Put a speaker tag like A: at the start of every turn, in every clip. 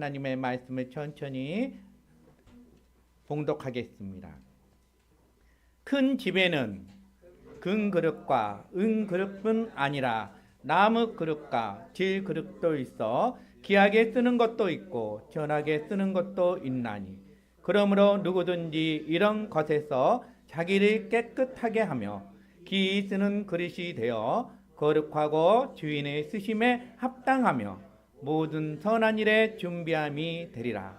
A: 하나님의 말씀을 천천히 봉독하겠습니다. 큰 집에는 금 그릇과 은 그릇뿐 아니라 나무 그릇과 질 그릇도 있어 귀하게 쓰는 것도 있고 전하게 쓰는 것도 있나니 그러므로 누구든지 이런 것에서 자기를 깨끗하게 하며 귀히 쓰는 그릇이 되어 거룩하고 주인의 쓰심에 합당하며 모든 선한 일에 준비함이 되리라.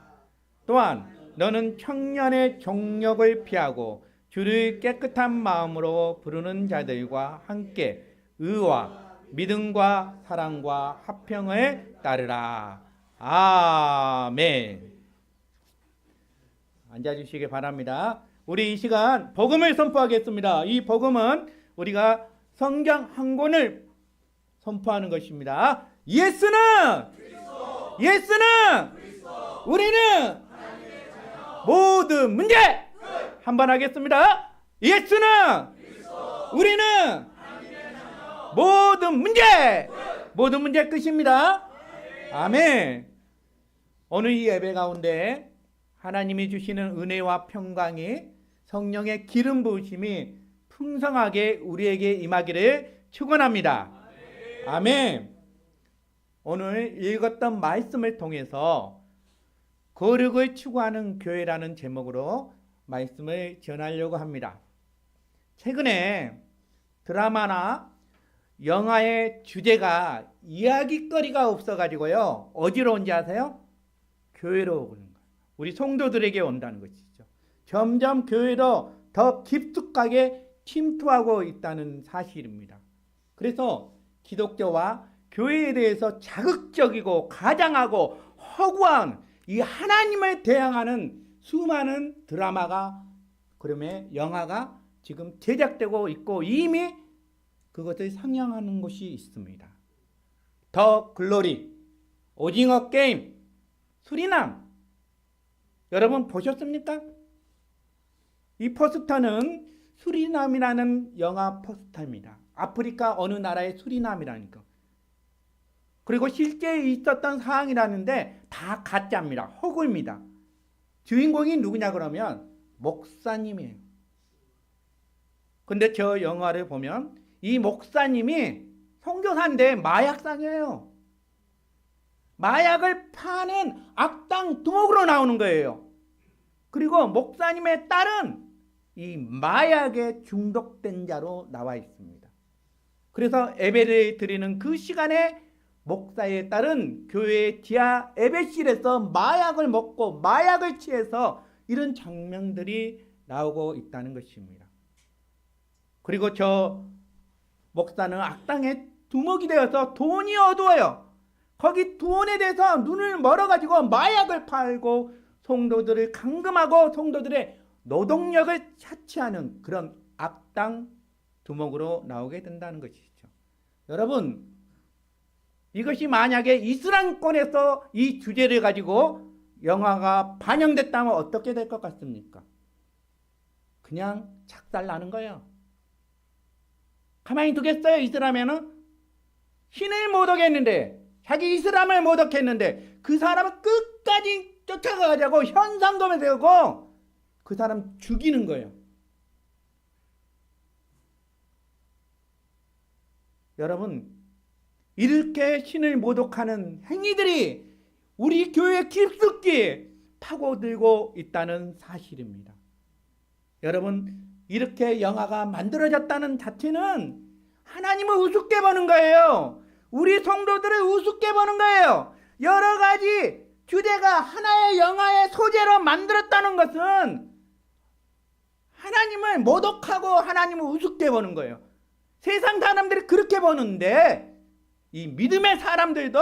A: 또한 너는 청년의 종력을 피하고 주를 깨끗한 마음으로 부르는 자들과 함께 의와 믿음과 사랑과 화평을 따르라. 아멘. 앉아주시기 바랍니다. 우리 이 시간 복음을 선포하겠습니다. 이 복음은 우리가 성경 한 권을 선포하는 것입니다. 예수는 그리스도. 예수는 그리스도. 우리는 모든 문제 한번 하겠습니다. 예수는 그리스도. 우리는 모든 문제 끝입니다. 아멘. 오늘 이 예배 가운데 하나님이 주시는 은혜와 평강이 성령의 기름 부으심이 풍성하게 우리에게 임하기를 축원합니다. 아멘. 오늘 읽었던 말씀을 통해서 거룩을 추구하는 교회라는 제목으로 말씀을 전하려고 합니다. 최근에 드라마나 영화의 주제가 이야기거리가 없어가지고요. 어디로 온지 아세요? 교회로 오는 거예요. 우리 성도들에게 온다는 것이죠. 점점 교회로 더 깊숙하게 침투하고 있다는 사실입니다. 그래서 기독교와 교회에 대해서 자극적이고 가장하고 허구한 이 하나님을 대항하는 수많은 드라마가 그러면 영화가 지금 제작되고 있고 이미 그것을 상영하는 곳이 있습니다. 더 글로리, 오징어 게임, 수리남 여러분 보셨습니까? 이 포스터는 수리남이라는 영화 포스터입니다. 아프리카 어느 나라의 수리남이라니까. 그리고 실제 있었던 사항이라는데 다 가짜입니다. 허구입니다. 주인공이 누구냐 그러면 목사님이에요. 근데 저 영화를 보면 이 목사님이 선교사인데 마약상이에요. 마약을 파는 악당 두목으로 나오는 거예요. 그리고 목사님의 딸은 이 마약에 중독된 자로 나와 있습니다. 그래서 예배를 드리는 그 시간에 목사의 딸은 교회의 지하 예배실에서 마약을 먹고 마약을 취해서 이런 장면들이 나오고 있다는 것입니다. 그리고 저 목사는 악당의 두목이 되어서 돈이 어두워요. 거기 돈에 대해서 눈을 멀어가지고 마약을 팔고 성도들을 감금하고 성도들의 노동력을 차치하는 그런 악당 두목으로 나오게 된다는 것이죠. 여러분, 이것이 만약에 이슬람권에서 이 주제를 가지고 영화가 반영됐다면 어떻게 될 것 같습니까? 그냥 작살나는 거예요. 가만히 두겠어요? 이슬람에는 신을 모독했는데 자기 이슬람을 모독했는데 그 사람을 끝까지 쫓아가자고 현상금을 세우고 그 사람 죽이는 거예요. 여러분, 이렇게 신을 모독하는 행위들이 우리 교회에 깊숙이 파고들고 있다는 사실입니다. 여러분, 이렇게 영화가 만들어졌다는 자체는 하나님을 우습게 보는 거예요. 우리 성도들을 우습게 보는 거예요. 여러 가지 주제가 하나의 영화의 소재로 만들었다는 것은 하나님을 모독하고 하나님을 우습게 보는 거예요. 세상 사람들이 그렇게 보는데 이 믿음의 사람들도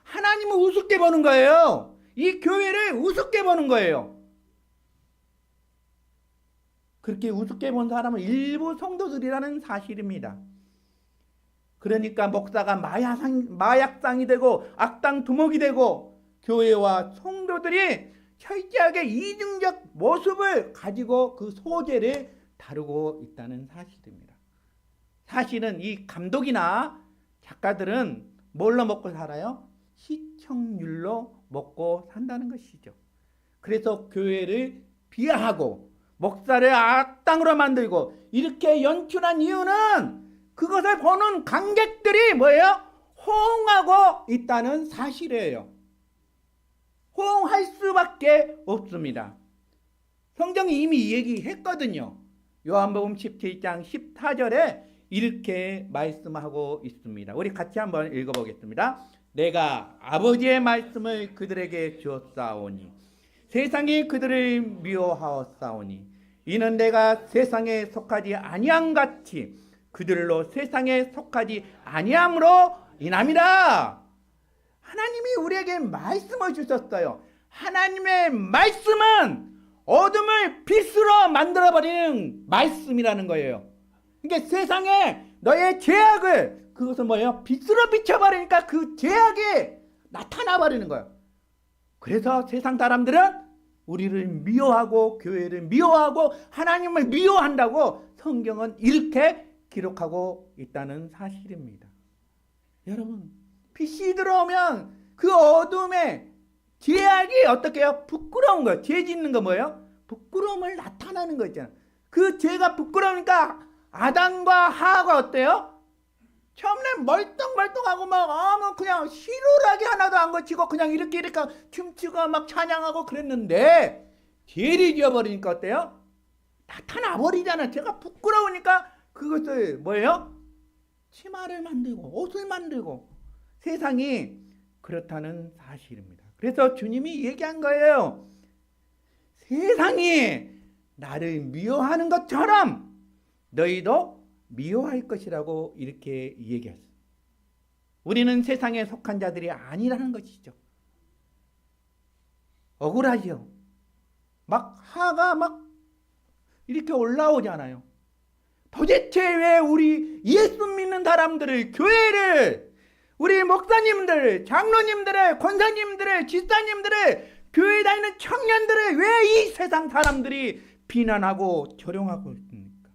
A: 하나님을 우습게 보는 거예요. 이 교회를 우습게 보는 거예요. 그렇게 우습게 본 사람은 일부 성도들이라는 사실입니다. 그러니까 목사가 마약상이 되고 악당 두목이 되고 교회와 성도들이 철저하게 이중적 모습을 가지고 그 소재를 다루고 있다는 사실입니다. 사실은 이 감독이나 작가들은 뭘로 먹고 살아요? 시청률로 먹고 산다는 것이죠. 그래서 교회를 비하하고 목사를 악당으로 만들고 이렇게 연출한 이유는 그것을 보는 관객들이 뭐예요? 호응하고 있다는 사실이에요. 호응할 수밖에 없습니다. 성경이 이미 얘기했거든요. 요한복음 17장 14절에 이렇게 말씀하고 있습니다. 우리 같이 한번 읽어보겠습니다. 내가 아버지의 말씀을 그들에게 주었사오니 세상이 그들을 미워하였사오니 이는 내가 세상에 속하지 아니함 같이 그들로 세상에 속하지 아니함으로 인함이라. 하나님이 우리에게 말씀을 주셨어요. 하나님의 말씀은 어둠을 빛으로 만들어버리는 말씀이라는 거예요. 그러니까 세상에 너의 죄악을 그것은 뭐예요? 빛으로 비춰버리니까 그 죄악이 나타나버리는 거예요. 그래서 세상 사람들은 우리를 미워하고 교회를 미워하고 하나님을 미워한다고 성경은 이렇게 기록하고 있다는 사실입니다. 여러분, 빛이 들어오면 그 어둠에 죄악이 어떻게 해요? 부끄러운 거예요. 죄 짓는 거 뭐예요? 부끄러움을 나타나는 거 있잖아요. 그 죄가 부끄러우니까 아담과 하와가 어때요? 처음에 멀뚱멀뚱하고 막 그냥 시루라기 하나도 안 거치고 그냥 이렇게 춤추고 막 찬양하고 그랬는데 죄를 지어버리니까 어때요? 나타나 버리잖아요. 제가 부끄러우니까 그것을 뭐예요? 치마를 만들고 옷을 만들고 세상이 그렇다는 사실입니다. 그래서 주님이 얘기한 거예요. 세상이 나를 미워하는 것처럼 너희도 미워할 것이라고 이렇게 얘기했어요. 우리는 세상에 속한 자들이 아니라는 것이죠. 억울하죠. 막 화가 막 이렇게 올라오잖아요. 도대체 왜 우리 예수 믿는 사람들을, 교회를, 우리 목사님들, 장로님들을, 권사님들을, 집사님들을, 교회 다니는 청년들을 왜 이 세상 사람들이 비난하고 조롱하고 있습니까?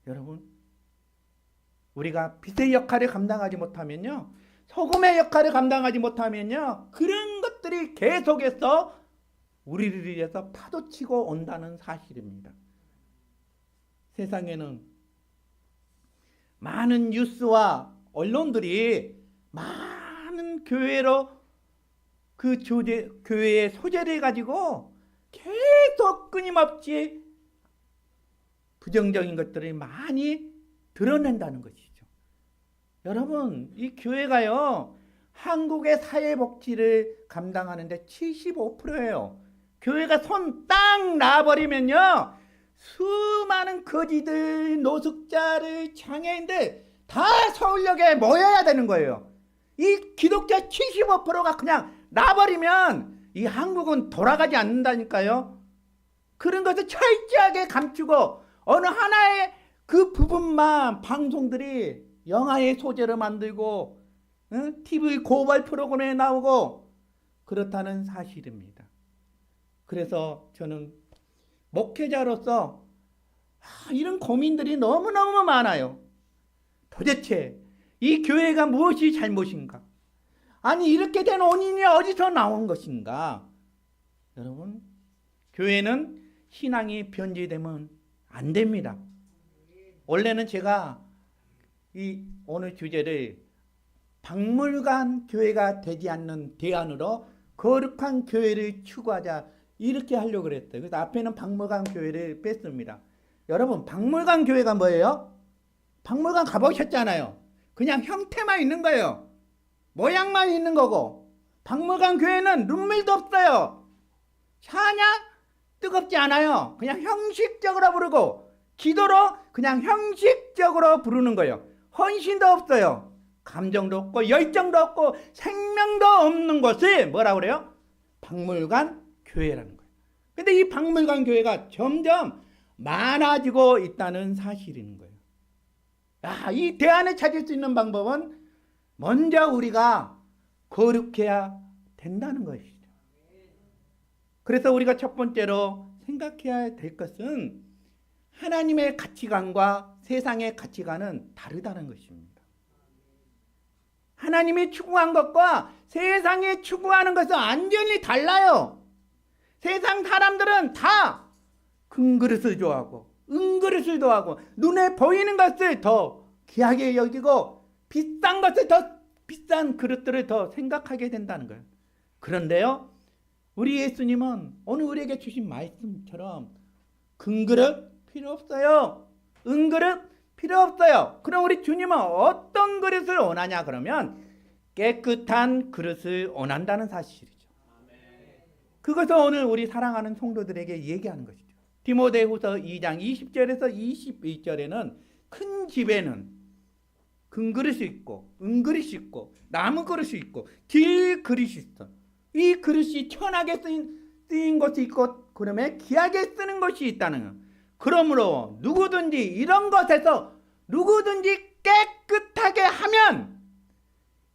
A: 여러분, 우리가 빛의 역할을 감당하지 못하면요, 소금의 역할을 감당하지 못하면요, 그런 것들이 계속해서 우리를 위해서 파도치고 온다는 사실입니다. 세상에는 많은 뉴스와 언론들이 많은 교회로 그 교회의 소재를 가지고 계속 끊임없이 부정적인 것들을 많이 드러낸다는 것이죠. 여러분, 이 교회가요, 한국의 사회복지를 감당하는데 75%예요. 교회가 손 딱 놔버리면요, 수많은 거지들, 노숙자를, 장애인들 다 서울역에 모여야 되는 거예요. 이 기독자 75%가 그냥 놔버리면 이 한국은 돌아가지 않는다니까요. 그런 것을 철저하게 감추고 어느 하나의 그 부분만 방송들이 영화의 소재로 만들고 TV 고발 프로그램에 나오고 그렇다는 사실입니다. 그래서 저는 목회자로서 이런 고민들이 너무너무 많아요. 도대체 이 교회가 무엇이 잘못인가? 아니, 이렇게 된 원인이 어디서 나온 것인가? 여러분, 교회는 신앙이 변질되면 안 됩니다. 원래는 제가 이 오늘 주제를 박물관 교회가 되지 않는 대안으로 거룩한 교회를 추구하자 이렇게 하려고 그랬어요. 그래서 앞에는 박물관 교회를 뺐습니다. 여러분, 박물관 교회가 뭐예요? 박물관 가보셨잖아요. 그냥 형태만 있는 거예요. 모양만 있는 거고. 박물관 교회는 눈물도 없어요. 찬양 뜨겁지 않아요. 그냥 형식적으로 부르고, 기도로 그냥 형식적으로 부르는 거예요. 헌신도 없어요. 감정도 없고 열정도 없고 생명도 없는 것을 뭐라고 그래요? 박물관 교회라는 거예요. 근데 이 박물관 교회가 점점 많아지고 있다는 사실인 거예요. 이 대안을 찾을 수 있는 방법은 먼저 우리가 거룩해야 된다는 것이죠. 그래서 우리가 첫 번째로 생각해야 될 것은 하나님의 가치관과 세상의 가치관은 다르다는 것입니다. 하나님이 추구한 것과 세상이 추구하는 것은 완전히 달라요. 세상 사람들은 다 큰 그릇을 좋아하고 은그릇을 좋아하고 눈에 보이는 것을 더 귀하게 여기고 비싼 것을 더 비싼 그릇들을 더 생각하게 된다는 거예요. 그런데요, 우리 예수님은 오늘 우리에게 주신 말씀처럼 금그릇 필요 없어요. 은그릇 필요 없어요. 그럼 우리 주님은 어떤 그릇을 원하냐 그러면 깨끗한 그릇을 원한다는 사실이죠. 그것을 오늘 우리 사랑하는 성도들에게 얘기하는 것이죠. 디모데후서 2장 20절에서 21절에는 큰 집에는 금그릇이 있고 은그릇이 있고 나무 그릇이 있고 길 그릇이 있어. 이 그릇이 천하게 쓰인 것이 있고 그러면 귀하게 쓰는 것이 있다는 거예요. 그러므로 누구든지 이런 것에서 누구든지 깨끗하게 하면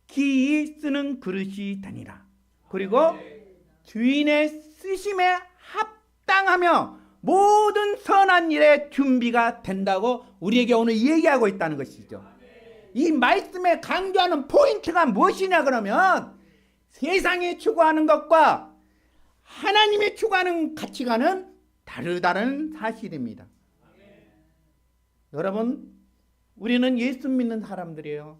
A: 기이 쓰는 그릇이 되니라. 그리고 주인의 쓰심에 합당하며 모든 선한 일에 준비가 된다고 우리에게 오늘 얘기하고 있다는 것이죠. 이 말씀에 강조하는 포인트가 무엇이냐 그러면 세상이 추구하는 것과 하나님이 추구하는 가치관은 다르다는 사실입니다. 여러분, 우리는 예수 믿는 사람들이에요.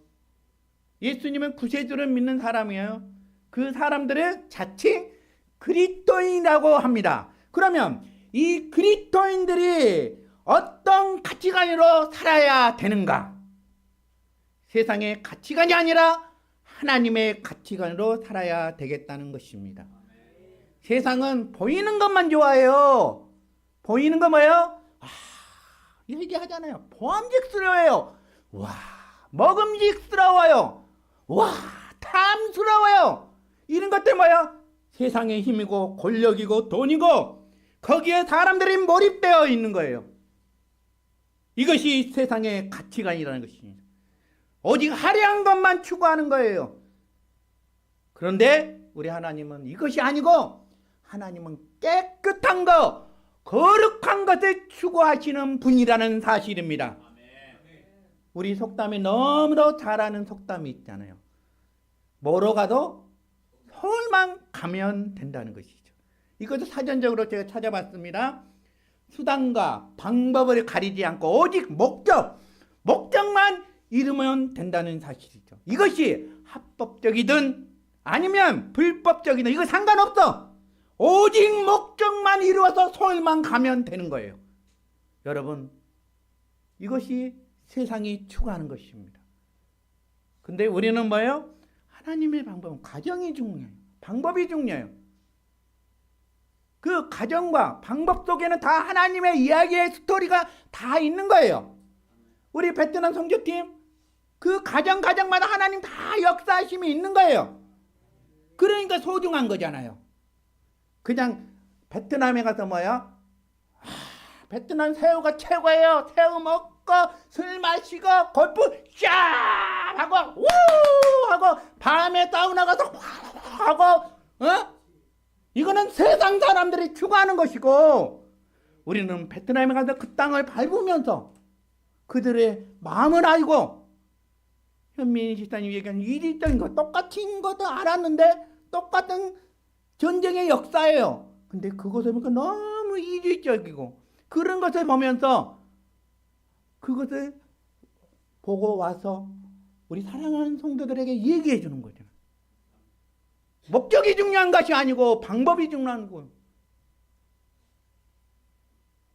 A: 예수님은 구세주를 믿는 사람이에요. 그 사람들을 자칫 그리스도인이라고 합니다. 그러면 이 그리스도인들이 어떤 가치관으로 살아야 되는가? 세상의 가치관이 아니라 하나님의 가치관으로 살아야 되겠다는 것입니다. 세상은 보이는 것만 좋아해요. 보이는 거 뭐예요? 얘기하잖아요. 보암직스러워요. 와, 먹음직스러워요. 와, 탐스러워요. 이런 것들 뭐예요? 세상의 힘이고 권력이고 돈이고 거기에 사람들이 몰입되어 있는 거예요. 이것이 세상의 가치관이라는 것입니다. 오직 화려한 것만 추구하는 거예요. 그런데 우리 하나님은 이것이 아니고 하나님은 깨끗한 것, 거룩한 것을 추구하시는 분이라는 사실입니다. 우리 속담에 너무도 잘하는 속담이 있잖아요. 뭐로 가도 서울만 가면 된다는 것이죠. 이것도 사전적으로 제가 찾아봤습니다. 수단과 방법을 가리지 않고 오직 목적만 이루면 된다는 사실이죠. 이것이 합법적이든 아니면 불법적이든 이거 상관없어. 오직 목적만 이루어서 서울만 가면 되는 거예요. 여러분, 이것이 세상이 추구하는 것입니다. 근데 우리는 뭐예요? 하나님의 방법은 가정이 중요해요. 방법이 중요해요. 그 가정과 방법 속에는 다 하나님의 이야기의 스토리가 다 있는 거예요. 우리 베트남 선교팀 그 가정마다 하나님 다 역사하심이 있는 거예요. 그러니까 소중한 거잖아요. 그냥 베트남에 가서 뭐야? 베트남 새우가 최고예요. 새우 먹고 술 마시고 골프 쫙 하고 우 하고 밤에 사우나 가서 하고 이거는 세상 사람들이 추구하는 것이고 우리는 베트남에 가서 그 땅을 밟으면서 그들의 마음을 알고 현민희 집사님 얘기하는 이질적인 거 똑같은 것도 알았는데 똑같은 전쟁의 역사예요. 근데 그것을 보니까 너무 이질적이고 그런 것을 보면서 그것을 보고 와서 우리 사랑하는 성도들에게 얘기해 주는 거죠. 목적이 중요한 것이 아니고 방법이 중요한 거예요.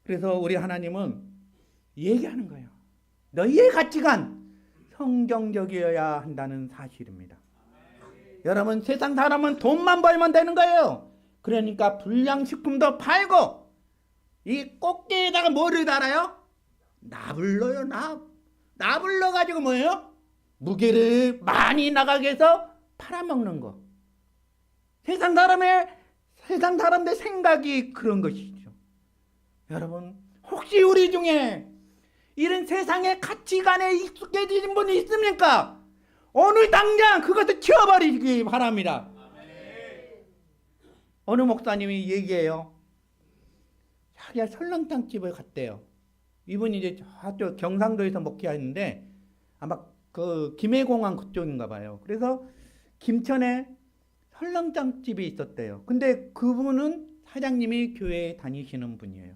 A: 그래서 우리 하나님은 얘기하는 거예요. 너희의 가치관 성경적이어야 한다는 사실입니다. 여러분, 세상 사람은 돈만 벌면 되는 거예요. 그러니까 불량식품도 팔고 이 꽃게에다가 뭐를 달아요? 나불러요. 나불러 가지고 뭐예요? 무게를 많이 나가게 해서 팔아먹는 거. 세상 사람들 생각이 그런 것이죠. 여러분, 혹시 우리 중에 이런 세상의 가치관에 익숙해진 분이 있습니까? 오늘 당장 그것을 치워버리기 바랍니다. 어느 목사님이 얘기해요. 자기가 설렁탕 집을 갔대요. 이분이 이제 저쪽 경상도에서 목회하는데 아마 그 김해공항 그쪽인가 봐요. 그래서 김천에 설렁탕 집이 있었대요. 근데 그분은 사장님이 교회에 다니시는 분이에요.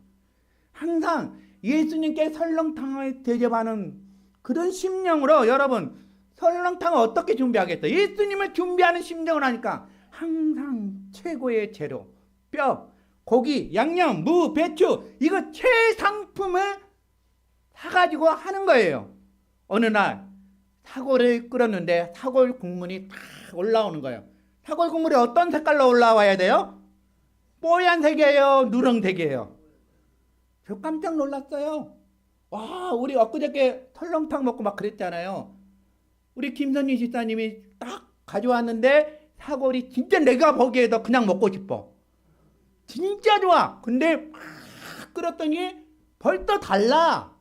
A: 항상 예수님께 설렁탕을 대접하는 그런 심령으로 여러분 설렁탕을 어떻게 준비하겠어요? 예수님을 준비하는 심정을 하니까 항상 최고의 재료, 뼈, 고기, 양념, 무, 배추 이거 최상품을 사가지고 하는 거예요. 어느 날 사골을 끓였는데 사골 국물이 탁 올라오는 거예요. 사골 국물이 어떤 색깔로 올라와야 돼요? 뽀얀색이에요? 누렁색이에요? 저 깜짝 놀랐어요. 와, 우리 엊그저께 설렁탕 먹고 막 그랬잖아요. 우리 김선희 집사님이 딱 가져왔는데 사골이 진짜 내가 보기에도 그냥 먹고 싶어. 진짜 좋아. 근데 막 끓였더니 벌써 달라.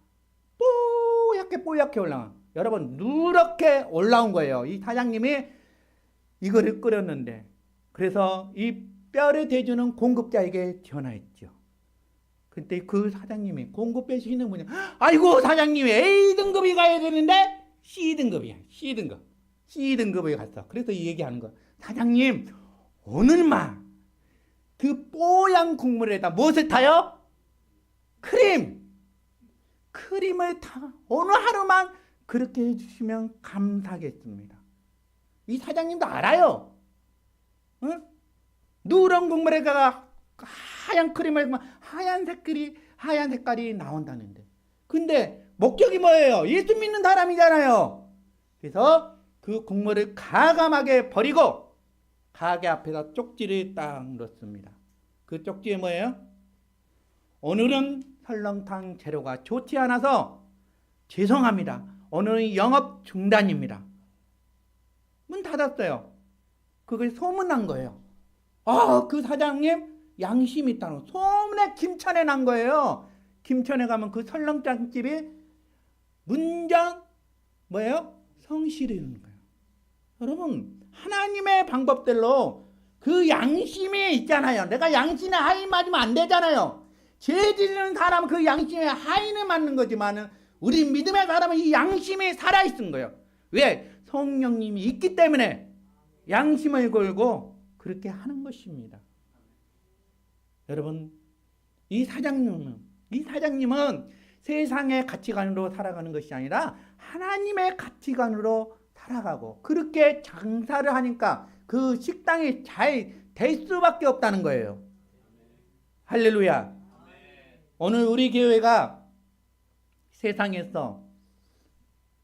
A: 뽀얗게 올라와. 여러분 누렇게 올라온 거예요. 이 사장님이 이거를 끓였는데 그래서 이 뼈를 대주는 공급자에게 전화했죠. 그때 그 사장님이 공급해주시는 분이 아이고 사장님이 A등급이 가야 되는데 C등급이야. C등급에 갔어. 그래서 이 얘기하는 거야. 사장님 오늘만 그 뽀얀 국물에다 무엇을 타요? 크림을 타. 오늘 하루만 그렇게 해주시면 감사하겠습니다. 이 사장님도 알아요. 응? 누런 국물에다가 하얀 크림을 하얀 색깔이 나온다는데. 근데 목적이 뭐예요? 예수 믿는 사람이잖아요. 그래서 그 국물을 가감하게 버리고 가게 앞에다 쪽지를 딱 넣습니다. 그 쪽지에 뭐예요? 오늘은 설렁탕 재료가 좋지 않아서 죄송합니다. 오늘은 영업 중단입니다. 문 닫았어요. 그걸 소문난 거예요. 그 사장님 양심이 있다는 소문에 김천에 난 거예요. 김천에 가면 그 설렁탕 집이 문장 뭐예요? 성실이라는 거예요. 여러분 하나님의 방법대로 그 양심이 있잖아요. 내가 양심에 하인 맞으면 안 되잖아요. 죄 짓는 사람은 그 양심에 하인을 맞는 거지만은 우리 믿음의 사람은 이 양심이 살아있는 거예요. 왜? 성령님이 있기 때문에 양심을 걸고 그렇게 하는 것입니다. 여러분 이 사장님은 세상의 가치관으로 살아가는 것이 아니라 하나님의 가치관으로 살아가고 그렇게 장사를 하니까 그 식당이 잘 될 수밖에 없다는 거예요. 할렐루야. 오늘 우리 교회가 세상에서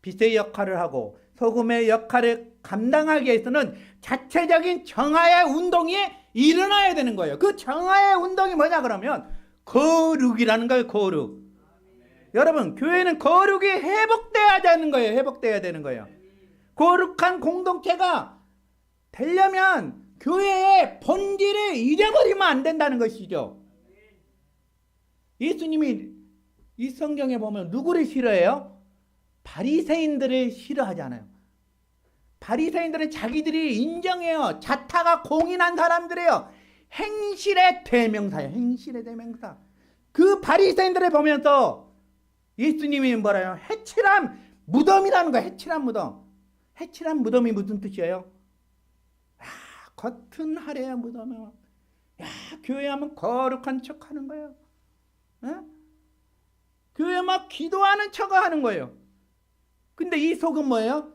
A: 빛의 역할을 하고 소금의 역할을 감당하기 위해서는 자체적인 정화의 운동이 일어나야 되는 거예요. 그 정화의 운동이 뭐냐 그러면 거룩이라는 거예요. 거룩. 여러분 교회는 거룩이 회복돼야 되는 거예요. 회복돼야 되는 거예요. 거룩한 공동체가 되려면 교회의 본질을 잃어버리면 안 된다는 것이죠. 예수님이 이 성경에 보면 누구를 싫어해요? 바리새인들을 싫어하잖아요. 바리새인들은 자기들이 인정해요. 자타가 공인한 사람들이에요. 행실의 대명사예요. 행실의 대명사. 그 바리새인들을 보면서 예수님이 뭐라요? 해칠한 무덤이라는 거예요. 해칠한 무덤. 해칠한 무덤이 무슨 뜻이에요? 겉은 하래야 무덤에 교회 하면 거룩한 척 하는 거예요. 교회 막 기도하는 척 하는 거예요. 근데 이 속은 뭐예요?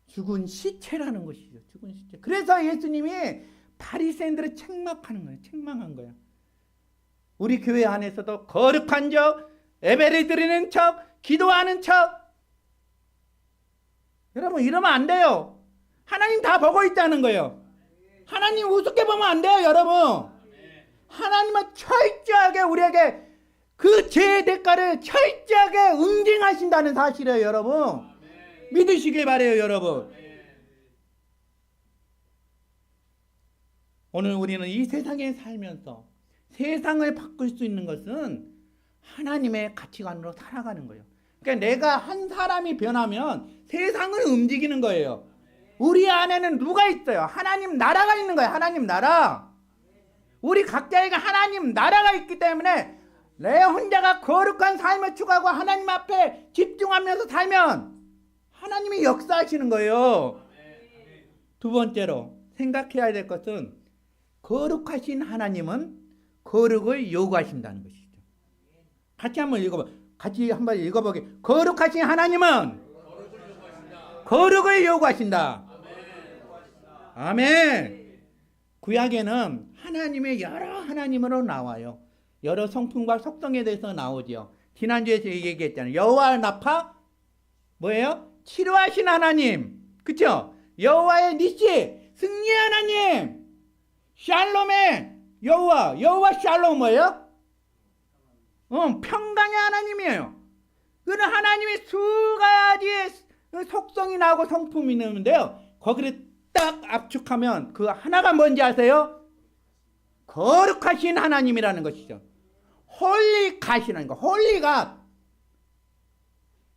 A: 죽은 시체라는 것이죠. 죽은 시체. 그래서 예수님이 바리새인들을 책망하는 거예요. 책망한 거예요. 우리 교회 안에서도 거룩한 척, 예배를 드리는 척, 기도하는 척. 여러분 이러면 안 돼요. 하나님 다 보고 있다는 거예요. 하나님 우습게 보면 안 돼요, 여러분. 하나님은 철저하게 우리에게 그 죄의 대가를 철저하게 응징하신다는 사실이에요, 여러분. 믿으시길 바래요, 여러분. 오늘 우리는 이 세상에 살면서 세상을 바꿀 수 있는 것은 하나님의 가치관으로 살아가는 거예요. 그러니까 내가 한 사람이 변하면 세상을 움직이는 거예요. 우리 안에는 누가 있어요? 하나님 나라가 있는 거예요. 하나님 나라. 우리 각자에게 하나님 나라가 있기 때문에 내 혼자가 거룩한 삶을 추구하고 하나님 앞에 집중하면서 살면 하나님이 역사하시는 거예요. 두 번째로 생각해야 될 것은 거룩하신 하나님은 거룩을 요구하신다는 것이죠. 같이 한번 읽어보게. 거룩하신 하나님은 거룩을 요구하신다. 아멘. 구약에는 하나님의 여러 하나님으로 나와요. 여러 성품과 속성에 대해서 나오죠. 지난주에 얘기했잖아요. 여호와 라파 뭐예요? 치료하신 하나님. 그쵸? 여호와의 니시 승리 하나님. 샬롬의 여호와 샬롬 뭐예요? 평강의 하나님이에요. 그는 하나님의 수 가지의 속성이 나오고 성품이 있는데요. 거기를 딱 압축하면 그 하나가 뭔지 아세요? 거룩하신 하나님이라는 것이죠. 홀리가시라는 거. 홀리가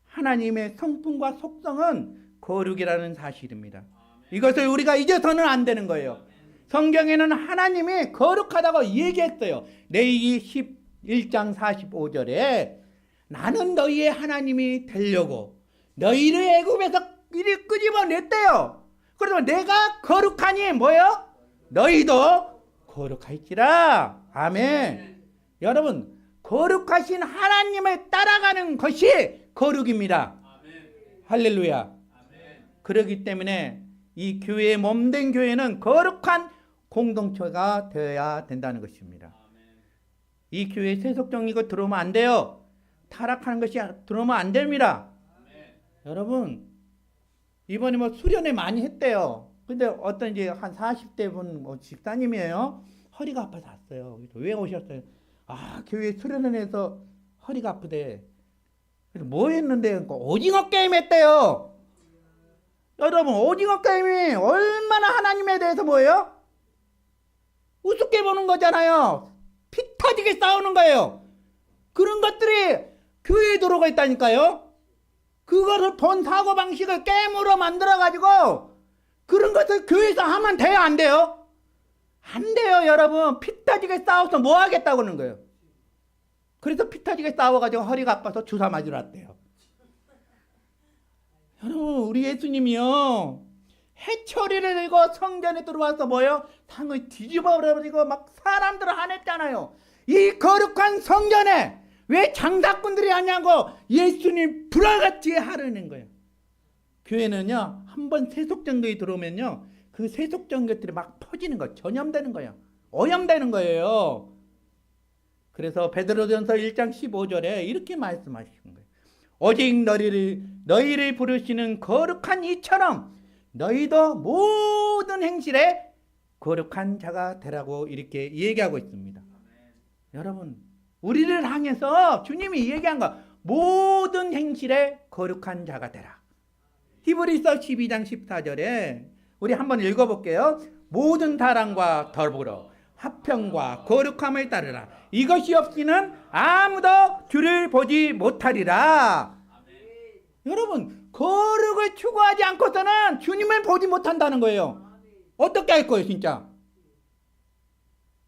A: 하나님의 성품과 속성은 거룩이라는 사실입니다. 이것을 우리가 잊어서는 안 되는 거예요. 성경에는 하나님이 거룩하다고 얘기했어요. 레위기 11장 45절에 나는 너희의 하나님이 되려고 너희를 애굽에서 이리 끄집어냈대요. 그러면 내가 거룩하니 뭐예요? 너희도 거룩할지라. 아멘. 여러분, 거룩하신 하나님을 따라가는 것이 거룩입니다. 할렐루야. 그렇기 때문에 이 교회의 몸된 교회는 거룩한 공동체가 되어야 된다는 것입니다. 이 교회에 세속적이고 들어오면 안 돼요. 타락하는 것이 들어오면 안 됩니다. 여러분, 이번에 수련회 많이 했대요. 근데 어떤 이제 한 40대 분 집사님이에요. 허리가 아파서 왔어요. 왜 오셨어요? 교회 수련회에서 허리가 아프대. 그래서 뭐 했는데 오징어 게임 했대요. 여러분, 오징어 게임이 얼마나 하나님에 대해서 뭐예요? 우습게 보는 거잖아요. 피 터지게 싸우는 거예요. 그런 것들이 교회에 들어가 있다니까요. 그거를 본 사고방식을 게임으로 만들어가지고 그런 것을 교회에서 하면 돼요, 안 돼요? 안 돼요, 여러분. 피 터지게 싸워서 뭐 하겠다고 그러는 거예요. 그래서 피 터지게 싸워가지고 허리가 아파서 주사 맞으러 왔대요. 여러분, 우리 예수님이요, 해초리를 들고 성전에 들어와서 뭐요? 상을 뒤집어버리고 막 사람들을 화냈잖아요. 이 거룩한 성전에 왜 장사꾼들이 하냐고 예수님 불화같이 하려는 거예요. 교회는요, 한번 세속정교에 들어오면요, 그 세속적 것들이 막 퍼지는 거예요. 전염되는 거예요. 오염되는 거예요. 그래서 베드로전서 1장 15절에 이렇게 말씀하시는 거예요. 오직 너희를 부르시는 거룩한 이처럼 너희도 모든 행실에 거룩한 자가 되라고 이렇게 얘기하고 있습니다. 여러분, 우리를 향해서 주님이 얘기한 거 모든 행실에 거룩한 자가 되라. 히브리서 12장 14절에 우리 한번 읽어볼게요. 모든 사랑과 더불어 화평과 거룩함을 따르라. 이것이 없이는 아무도 주를 보지 못하리라. 여러분, 거룩을 추구하지 않고서는 주님을 보지 못한다는 거예요. 어떻게 할 거예요, 진짜?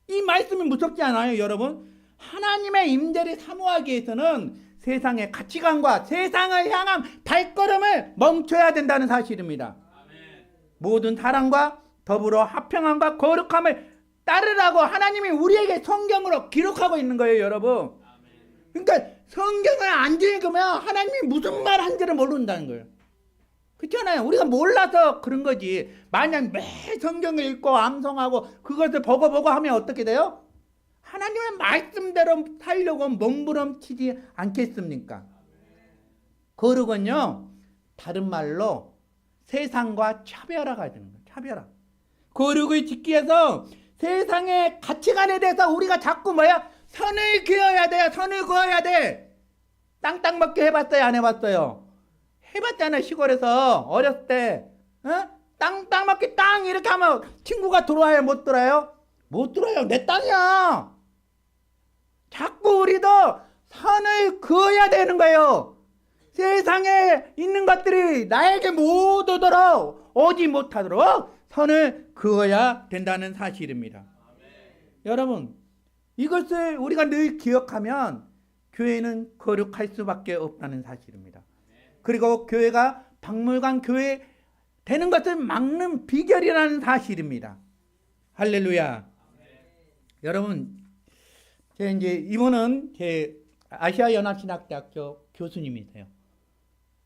A: 이 말씀이 무섭지 않아요, 여러분? 하나님의 임재를 사모하기 위해서는 세상의 가치관과 세상을 향한 발걸음을 멈춰야 된다는 사실입니다. 모든 사랑과 더불어 화평함과 거룩함을 따르라고 하나님이 우리에게 성경으로 기록하고 있는 거예요, 여러분. 그러니까 성경을 안 읽으면 하나님이 무슨 말 한지를 모른다는 거예요. 그렇잖아요. 우리가 몰라서 그런 거지. 만약 매 성경을 읽고 암송하고 그것을 보고 하면 어떻게 돼요? 하나님의 말씀대로 살려고 몸부림치지 않겠습니까? 거룩은요, 다른 말로 세상과 차별화가 되는 거예요. 차별화. 거룩을 지키기 위해서 세상의 가치관에 대해서 우리가 자꾸 선을 그어야 돼요. 선을 그어야 돼. 땅땅 먹기 해봤어요? 안 해봤어요? 해봤잖아요. 시골에서 어렸을 때. 땅땅 먹기 땅 이렇게 하면 친구가 들어와요? 못 들어요? 못 들어요. 내 땅이야. 자꾸 우리도 선을 그어야 되는 거예요. 세상에 있는 것들이 나에게 못 오도록 오지 못하도록 선을 그어야 된다는 사실입니다. 여러분, 이것을 우리가 늘 기억하면 교회는 거룩할 수밖에 없다는 사실입니다. 그리고 교회가 박물관 교회 되는 것을 막는 비결이라는 사실입니다. 할렐루야. 여러분, 이분은 제 아시아연합신학대학교 교수님이세요.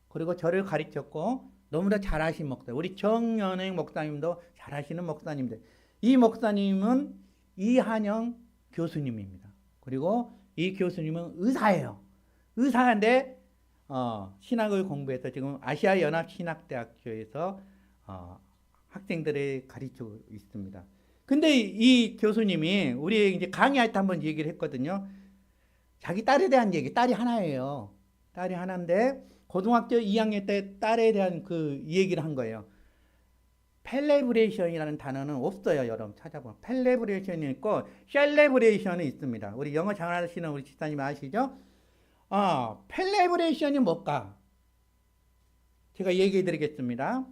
A: 그리고 저를 가르쳤고 너무나 잘하신 목사, 우리 정연행 목사님도 잘하시는 목사님들. 이 목사님은 이한영 교수님입니다. 그리고 이 교수님은 의사예요. 의사인데 신학을 공부해서 지금 아시아연합신학대학교에서 학생들을 가르치고 있습니다. 근데 이 교수님이 우리 이제 강의할 때 한번 얘기를 했거든요. 자기 딸에 대한 얘기, 딸이 하나예요. 딸이 하나인데 고등학교 2학년 때 딸에 대한 그 얘기를 한 거예요. 펠레브레이션이라는 단어는 없어요. 여러분 찾아보면 펠레브레이션이 있고 셀레브레이션이 있습니다. 우리 영어 잘하시는 우리 집사님 아시죠? 펠레브레이션이 뭘까? 제가 얘기해 드리겠습니다.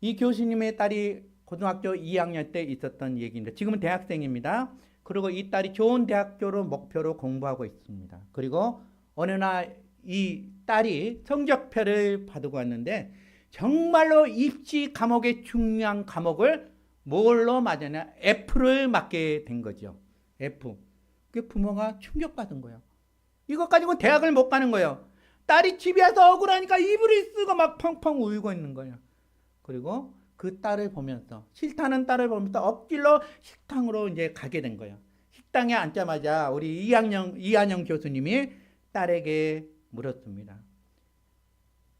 A: 이 교수님의 딸이 고등학교 2학년 때 있었던 얘기인데 지금은 대학생입니다. 그리고 이 딸이 좋은 대학교로 목표로 공부하고 있습니다. 그리고 어느 날 이 딸이 성적표를 받고 왔는데 정말로 입시 과목의 중요한 과목을 뭘로 맞았냐? F를 맞게 된 거죠. F. 그 부모가 충격받은 거예요. 이것 가지고 대학을 못 가는 거예요. 딸이 집에 와서 억울하니까 이불을 쓰고 막 펑펑 울고 있는 거예요. 그리고 그 딸을 보면서, 싫다는 딸을 보면서 엎질러 식당으로 이제 가게 된 거예요. 식당에 앉자마자 우리 이한영 교수님이 딸에게 물었습니다.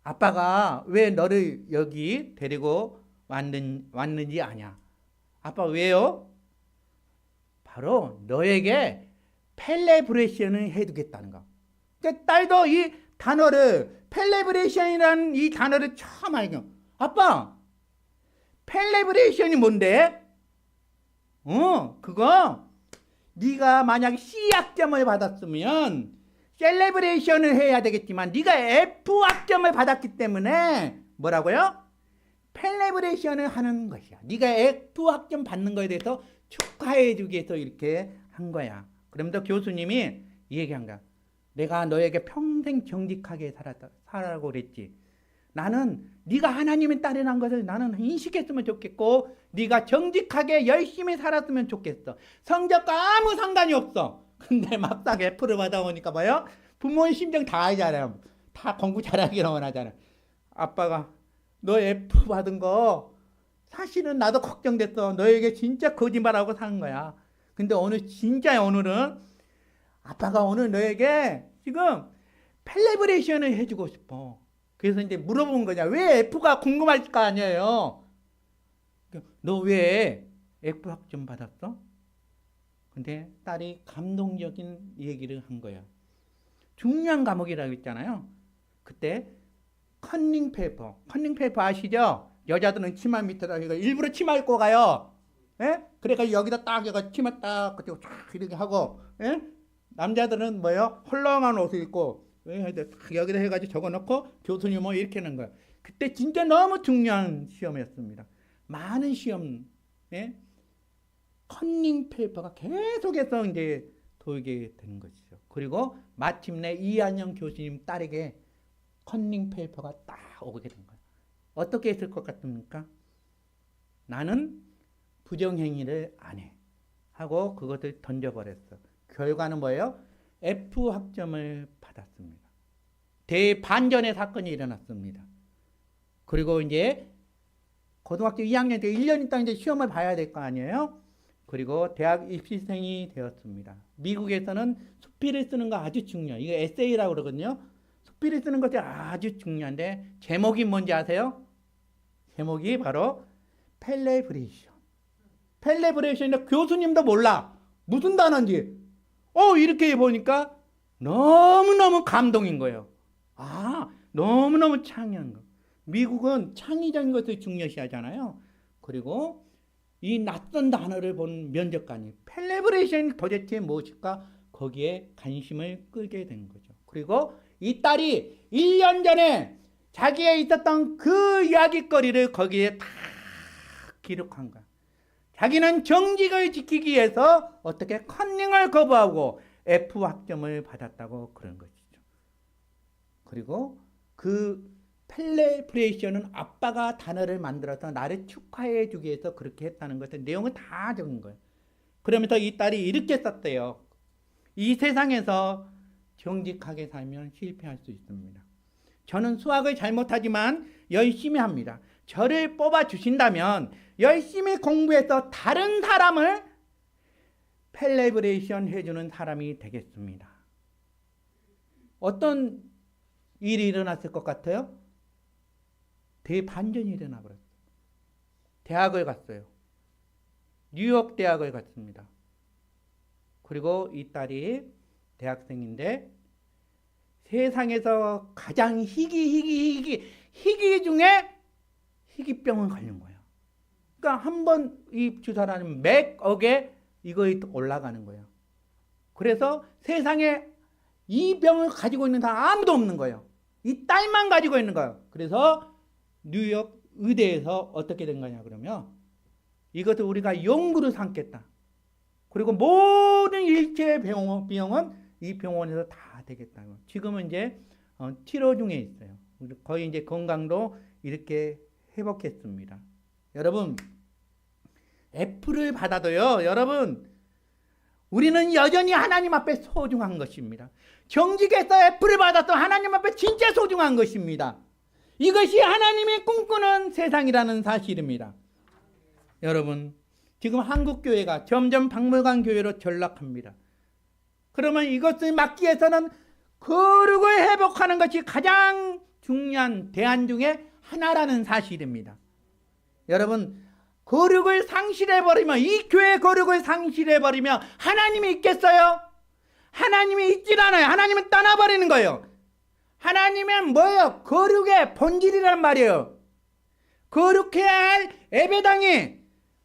A: 아빠가 왜 너를 여기 데리고 왔는지 아냐? 아빠 왜요? 바로 너에게 펠레브레이션을 해두겠다는 거. 그러니까 딸도 이 단어를, 펠레브레이션이라는 이 단어를 처음 알죠. 아빠, 펠레브레이션이 뭔데? 그거 네가 만약 C학점을 받았으면 셀레브레이션을 해야 되겠지만 네가 F학점을 받았기 때문에 뭐라고요? 펠레브레이션을 하는 것이야. 네가 F학점 받는 거에 대해서 축하해 주기 위해서 이렇게 한 거야. 그러면서 교수님이 얘기한 거야. 내가 너에게 평생 정직하게 살아라고 그랬지. 나는 네가 하나님의 딸이라는 것을 나는 인식했으면 좋겠고 네가 정직하게 열심히 살았으면 좋겠어. 성적과 아무 상관이 없어. 근데 막상 F를 받아오니까 뭐요? 부모의 심정 다 알잖아요. 다 공부 잘하기를 원하잖아요. 아빠가 너 F 받은 거 사실은 나도 걱정됐어. 너에게 진짜 거짓말하고 사는 거야. 근데 오늘은 아빠가 오늘 너에게 지금 펠레브레이션을 해주고 싶어. 그래서 이제 물어본 거냐. 왜 F가 궁금할 거 아니에요. 너 왜 F 학점 받았어? 근데 딸이 감동적인 얘기를 한 거야. 중요한 과목이라고 했잖아요. 그때 컨닝 페이퍼 아시죠? 여자들은 치마 밑에다 일부러 치마 입고 가요. 예? 그래서 여기다 딱 여기 치마 딱 그리고 쫙 이렇게 하고, 예? 남자들은 뭐요? 헐렁한 옷을 입고 딱 여기다 해가지고 적어놓고 교수님 뭐 이렇게 하는 거야. 그때 진짜 너무 중요한 시험이었습니다. 많은 시험, 예? 컨닝 페이퍼가 계속해서 이제 돌게 되는 것이죠. 그리고 마침내 이한영 교수님 딸에게 컨닝 페이퍼가 딱 오게 된 거예요. 어떻게 했을 것 같습니까? 나는 부정행위를 안 해. 하고 그것을 던져버렸어. 결과는 뭐예요? F 학점을 받았습니다. 대반전의 사건이 일어났습니다. 그리고 이제 고등학교 2학년 때 1년 있다 이제 시험을 봐야 될 거 아니에요? 그리고 대학 입시생이 되었습니다. 미국에서는 수필을 쓰는 거 아주 중요해요. 이거 에세이라고 그러거든요. 수필을 쓰는 것이 아주 중요한데 제목이 뭔지 아세요? 제목이 바로 펠레브레이션. 펠레브레이션인데 교수님도 몰라. 무슨 단어인지. 이렇게 보니까 너무너무 감동인 거예요. 너무너무 창의한 거. 미국은 창의적인 것을 중요시하잖아요. 그리고 이 낯선 단어를 본 면접관이 펠레브레이션이 도대체 무엇일까? 거기에 관심을 끌게 된 거죠. 그리고 이 딸이 1년 전에 자기에 있었던 그 이야기거리를 거기에 다 기록한 거야. 자기는 정직을 지키기 위해서 어떻게 컨닝을 거부하고 F 학점을 받았다고 그런 것이죠. 그리고 그 펠레브레이션은 아빠가 단어를 만들어서 나를 축하해 주기 위해서 그렇게 했다는 것을 내용을 다 적은 거예요. 그러면서 이 딸이 이렇게 썼대요. 이 세상에서 정직하게 살면 실패할 수 있습니다. 저는 수학을 잘못하지만 열심히 합니다. 저를 뽑아주신다면 열심히 공부해서 다른 사람을 펠레브레이션 해주는 사람이 되겠습니다. 어떤 일이 일어났을 것 같아요? 대반전이 일어나 버렸어요. 대학을 갔어요. 뉴욕 대학을 갔습니다. 그리고 이 딸이 대학생인데 세상에서 가장 희귀 중에 희귀병을 걸린 거예요. 그러니까 한 번 이 주사라는 맥억에 이거에 올라가는 거예요. 그래서 세상에 이 병을 가지고 있는 사람 아무도 없는 거예요. 이 딸만 가지고 있는 거예요. 그래서 뉴욕 의대에서 어떻게 된 거냐 그러면 이것을 우리가 연구로 삼겠다. 그리고 모든 일체 비용은 이 병원에서 다 되겠다. 지금은 이제 치료 중에 있어요. 거의 이제 건강도 이렇게 회복했습니다. 여러분, 애플을 받아도요, 여러분, 우리는 여전히 하나님 앞에 소중한 것입니다. 정직해서 애플을 받아도 하나님 앞에 진짜 소중한 것입니다. 이것이 하나님이 꿈꾸는 세상이라는 사실입니다. 여러분, 지금 한국교회가 점점 박물관 교회로 전락합니다. 그러면 이것을 막기 위해서는 거룩을 회복하는 것이 가장 중요한 대안 중에 하나라는 사실입니다. 여러분, 거룩을 상실해버리면, 이 교회의 거룩을 상실해버리면 하나님이 있겠어요? 하나님이 있질 않아요. 하나님은 떠나버리는 거예요. 하나님은 뭐예요? 거룩의 본질이란 말이에요. 거룩해야 할 예배당이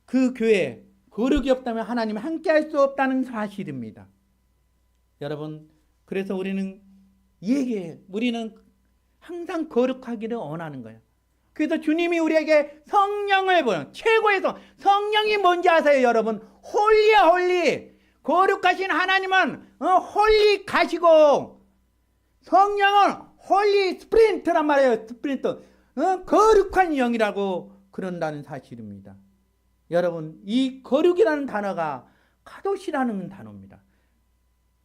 A: 그 교회, 거룩이 없다면 하나님은 함께할 수 없다는 사실입니다. 여러분, 그래서 우리는 우리는 항상 거룩하기를 원하는 거예요. 그래서 주님이 우리에게 성령을 최고의 성령이 뭔지 아세요, 여러분? 홀리야, 홀리. 거룩하신 하나님은 홀리 가시고 성령은 홀리 스프린트란 말이에요. 스프린트. 거룩한 영이라고 그런다는 사실입니다. 여러분, 이 거룩이라는 단어가 카도시라는 단어입니다.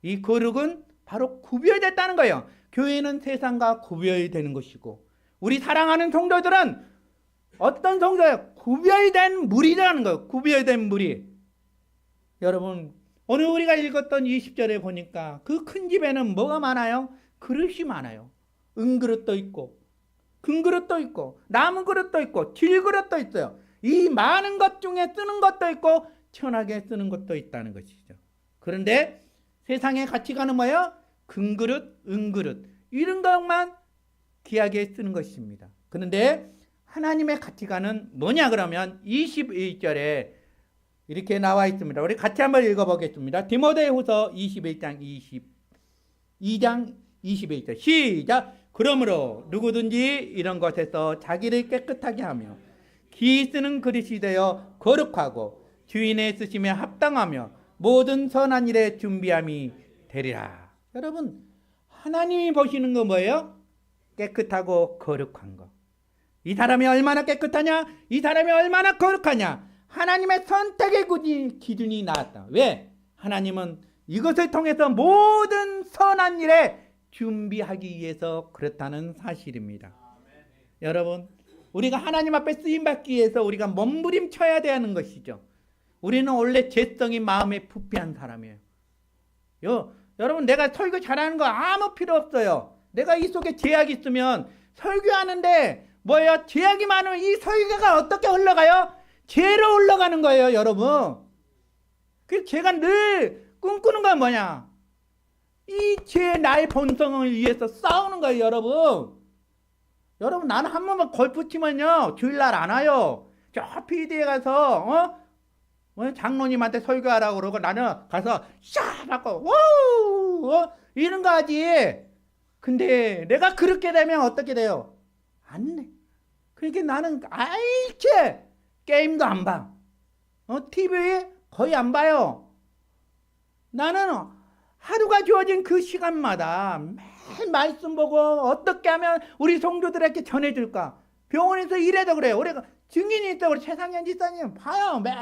A: 이 거룩은 바로 구별됐다는 거예요. 교회는 세상과 구별되는 것이고 우리 사랑하는 성도들은 어떤 성도예요? 구별된 무리라는 거예요. 구별된 무리. 여러분, 오늘 우리가 읽었던 20절에 보니까 그 큰 집에는 뭐가 많아요? 그릇이 많아요. 은그릇도 있고 금그릇도 있고 나무 그릇도 있고 질그릇도 있어요. 이 많은 것 중에 쓰는 것도 있고 천하게 쓰는 것도 있다는 것이죠. 그런데 세상의 가치관은 뭐예요? 금그릇, 은그릇 이런 것만 귀하게 쓰는 것입니다. 그런데 하나님의 가치관은 뭐냐 그러면 21절에 이렇게 나와 있습니다. 우리 같이 한번 읽어보겠습니다. 디모데후서 21장 22장 21절 시작. 그러므로 누구든지 이런 것에서 자기를 깨끗하게 하며 기 쓰는 그릇이 되어 거룩하고 주인의 쓰심에 합당하며 모든 선한 일에 준비함이 되리라. 여러분, 하나님이 보시는 거 뭐예요? 깨끗하고 거룩한 거. 이 사람이 얼마나 깨끗하냐? 이 사람이 얼마나 거룩하냐? 하나님의 선택의 기준이 나왔다. 왜? 하나님은 이것을 통해서 모든 선한 일에 준비하기 위해서 그렇다는 사실입니다. 여러분, 우리가 하나님 앞에 쓰임받기 위해서 우리가 몸부림쳐야 되는 것이죠. 우리는 원래 죄성이 마음에 부패한 사람이에요. 여러분, 내가 설교 잘하는 거 아무 필요 없어요. 내가 이 속에 죄악이 있으면 설교하는데 뭐예요? 죄악이 많으면 이 설교가 어떻게 흘러가요? 죄로 흘러가는 거예요, 여러분. 그래서 제가 늘 꿈꾸는 건 뭐냐? 이 죄의 나의 본성을 위해서 싸우는 거예요, 여러분. 여러분, 나는 한 번만 골프 치면요, 주일날 안 와요. 저 PD에 가서 장로님한테 설교하라고 그러고 나는 가서 샤 받고 우 이런 거 하지. 근데 내가 그렇게 되면 어떻게 돼요? 안 돼. 그러니까 나는 아일체 게임도 안 봐. TV 거의 안 봐요. 나는 하루가 주어진 그 시간마다 매일 말씀 보고 어떻게 하면 우리 성도들에게 전해줄까? 병원에서 일해도 그래요. 우리가 증인이 있다고 우리 최상현 지사님 봐요. 매일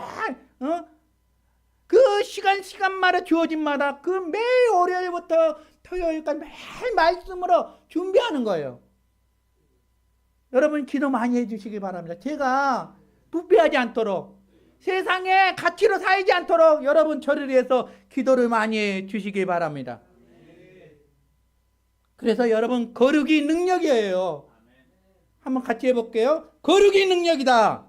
A: 그 시간마다 주어진마다 그 매일 월요일부터 토요일까지 매일 말씀으로 준비하는 거예요. 여러분 기도 많이 해주시기 바랍니다. 제가 부패하지 않도록 세상에 가치로 살지 않도록 여러분 저를 위해서 기도를 많이 해주시기 바랍니다. 그래서 여러분 거룩이 능력이에요. 한번 같이 해볼게요. 거룩이 능력이다.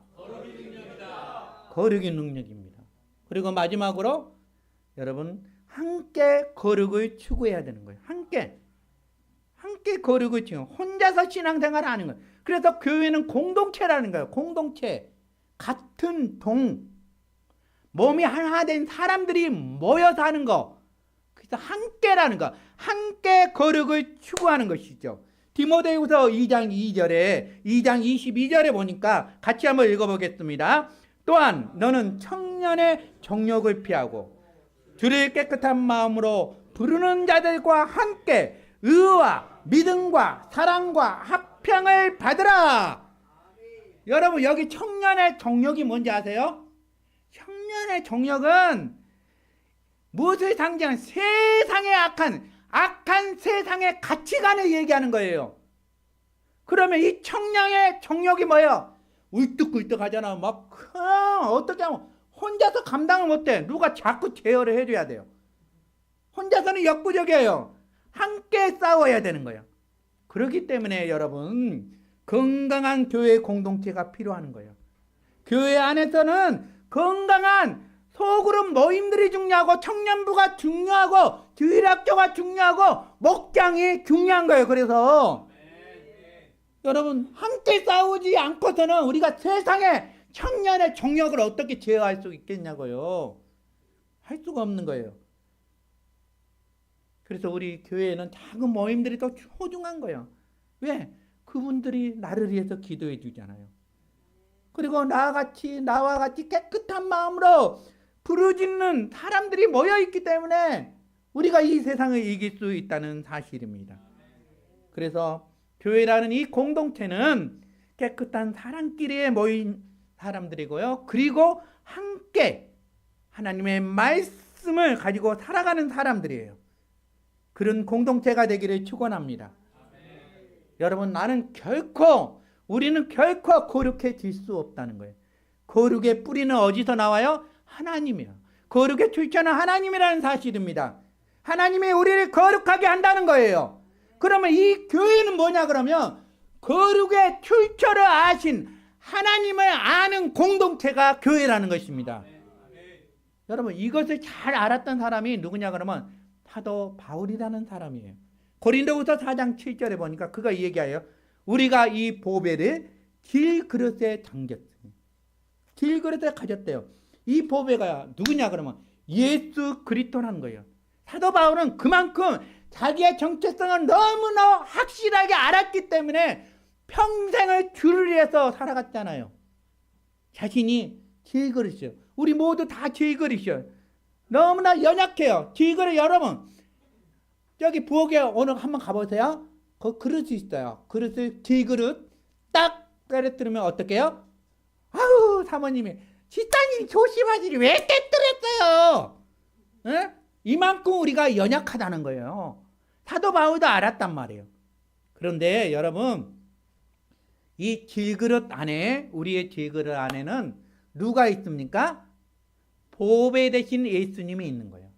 A: 거룩이 능력입니다. 그리고 마지막으로 여러분 함께 거룩을 추구해야 되는 거예요. 함께 거룩을 추구. 혼자서 신앙생활을 하는 거예요. 그래서 교회는 공동체라는 거예요. 공동체. 같은 몸이 하나 된 사람들이 모여서 하는 거. 그래서 함께라는 거. 함께 거룩을 추구하는 것이죠. 디모데후서 2장 22절에 보니까 같이 한번 읽어보겠습니다. 또한 너는 청년의 정욕을 피하고 주를 깨끗한 마음으로 부르는 자들과 함께 의와 믿음과 사랑과 합평을 받으라. 여러분 여기 청년의 정욕이 뭔지 아세요? 청년의 정욕은 무엇을 상징하는 세상의 악한 세상의 가치관을 얘기하는 거예요. 그러면 이 청년의 정욕이 뭐예요? 울뚝불뚝 하잖아. 막 어떻게 하면 혼자서 감당을 못해. 누가 자꾸 제어를 해줘야 돼요. 혼자서는 역부족이에요. 함께 싸워야 되는 거예요. 그렇기 때문에 여러분 건강한 교회 공동체가 필요한 거예요. 교회 안에서는 건강한 소그룹 모임들이 중요하고 청년부가 중요하고 주일학교가 중요하고 목장이 중요한 거예요. 그래서 여러분 함께 싸우지 않고서는 우리가 세상에 청년의 정욕을 어떻게 제어할 수 있겠냐고요. 할 수가 없는 거예요. 그래서 우리 교회에는 작은 모임들이 더 소중한 거예요. 왜? 그분들이 나를 위해서 기도해 주잖아요. 그리고 나와 같이 깨끗한 마음으로 부르짖는 사람들이 모여있기 때문에 우리가 이 세상을 이길 수 있다는 사실입니다. 그래서 교회라는 이 공동체는 깨끗한 사랑끼리에 모인 사람들이고요. 그리고 함께 하나님의 말씀을 가지고 살아가는 사람들이에요. 그런 공동체가 되기를 축원합니다. 여러분 우리는 결코 거룩해질 수 없다는 거예요. 거룩의 뿌리는 어디서 나와요? 하나님이요. 거룩의 출처는 하나님이라는 사실입니다. 하나님이 우리를 거룩하게 한다는 거예요. 그러면 이 교회는 뭐냐 그러면 거룩의 출처를 아신 하나님을 아는 공동체가 교회라는 것입니다. 여러분 이것을 잘 알았던 사람이 누구냐 그러면 사도 바울이라는 사람이에요. 고린도후서 4장 7절에 보니까 그가 얘기해요. 우리가 이 보배를 길그릇에 담겼으니 길그릇에 가졌대요. 이 보배가 누구냐 그러면 예수 그리스도라는 거예요. 사도 바울은 그만큼 자기의 정체성을 너무나 확실하게 알았기 때문에 평생을 주를 위해서 살아갔잖아요. 자신이 길그릇이요. 우리 모두 다 길그릇이요. 너무나 연약해요. 길그릇 여러분 저기 부엌에 오늘 한번 가보세요. 그 그릇이 있어요. 그릇을 길그릇 딱 떨어뜨리면 어떻게 해요? 아우 사모님이 지사님 조심하시지 왜 깨뜨렸어요? 에? 이만큼 우리가 연약하다는 거예요. 사도 바울도 알았단 말이에요. 그런데 여러분 이 질그릇 안에 우리의 질그릇 안에는 누가 있습니까? 보배 대신 예수님이 있는 거예요.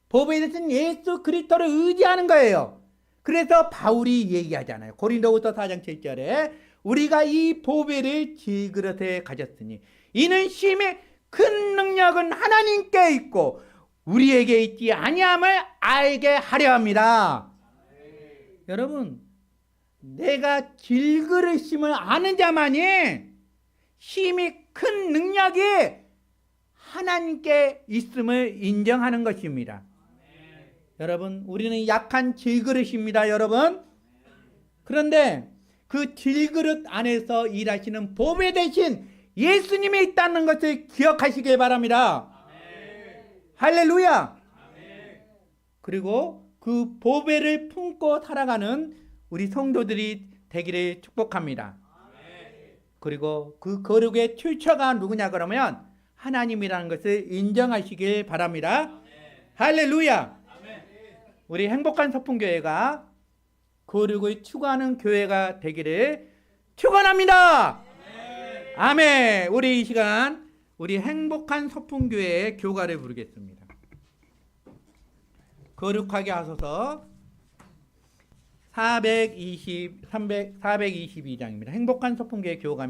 A: 보배 대신 예수 그리스도를 의지하는 거예요. 그래서 바울이 얘기하잖아요. 고린도후서 4장 7절에 우리가 이 보배를 질그릇에 가졌으니 이는 심히 큰 능력은 하나님께 있고 우리에게 있지 아니함을 알게 하려 합니다. 여러분 내가 질그릇임을 아는 자만이 심히 큰 능력이 하나님께 있음을 인정하는 것입니다. 여러분 우리는 약한 질그릇입니다. 여러분 그런데 그 질그릇 안에서 일하시는 보배 대신 예수님이 있다는 것을 기억하시길 바랍니다. 할렐루야. 그리고 그 보배를 품고 살아가는 우리 성도들이 되기를 축복합니다. 그리고 그 거룩의 출처가 누구냐 그러면 하나님이라는 것을 인정하시길 바랍니다. 할렐루야. 우리 행복한 서풍교회가 거룩을 추구하는 교회가 되기를 축원합니다. 아멘. 우리 이 시간 우리 행복한 서풍교회의 교가를 부르겠습니다. 거룩하게 하소서. 422장입니다. 행복한 서풍교회 교가